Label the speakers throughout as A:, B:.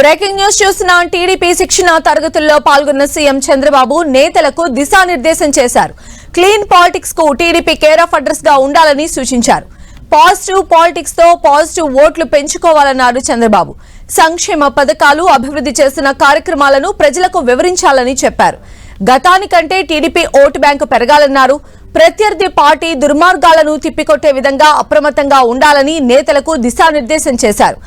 A: Breaking news చూసిన TDP శిక్షణ తరగతుల్లో పాల్గొన్న సీఎం చంద్రబాబు నేతలకు దిశానిర్దేశం చేశారు. క్లీన్ పాలిటిక్స్ కు టీడీపీ కేర్ ఆఫ్ అడ్రస్ గా ఉండాలని సూచించారు. పాజిటివ్ పాలిటిక్స్ తో పాజిటివ్ ఓట్లు పెంచుకోవాలన్నారు చంద్రబాబు. సంక్షేమ పథకాలు, అభివృద్ధి చేసిన కార్యక్రమాలను ప్రజలకు వివరించాలని చెప్పారు. గతానికంటే టీడీపీ ఓటు బ్యాంకు పెరగాలన్నారు. ప్రత్యర్థి పార్టీ దుర్మార్గాలను తిప్పికొట్టే విధంగా అప్రమత్తంగా ఉండాలని నేతలకు దిశానిర్దేశం చేశారు.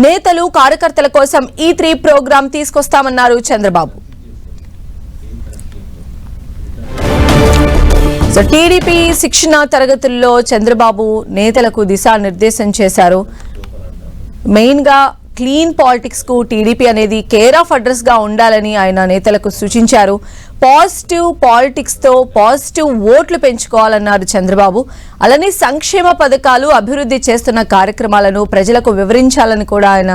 A: నేతలు కార్యకర్తల కోసం E3 ప్రోగ్రాం తీసుకొస్తామన్నారు చంద్రబాబు. టీడీపీ శిక్షణ తరగతుల్లో చంద్రబాబు నేతలకు దిశానిర్దేశం చేశారు. మెయిన్ గా క్లీన్ పాలిటిక్స్ కు టీడీపీ అనేది కేర్ ఆఫ్ అడ్రస్ గా ఉండాలని ఆయన నేతలకు సూచించారు. పాజిటివ్ పాలిటిక్స్ తో పాజిటివ్ ఓట్లు పెంచుకోవాలన్నారు చంద్రబాబు. అలానే సంక్షేమ పథకాలు, అభివృద్ధి చేస్తున్న కార్యక్రమాలను ప్రజలకు వివరించాలని కూడా ఆయన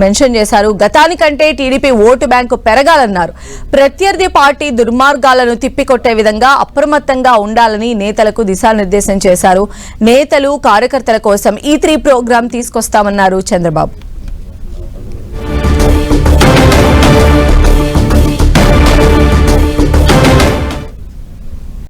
A: మెన్షన్ చేశారు. గతానికంటే టీడీపీ ఓటు బ్యాంకు పెరగాలన్నారు. ప్రత్యర్థి పార్టీ దుర్మార్గాలను తిప్పికొట్టే విధంగా అప్రమత్తంగా ఉండాలని నేతలకు దిశానిర్దేశం చేశారు. నేతలు కార్యకర్తల కోసం E3 ప్రోగ్రాం తీసుకొస్తామన్నారు చంద్రబాబు.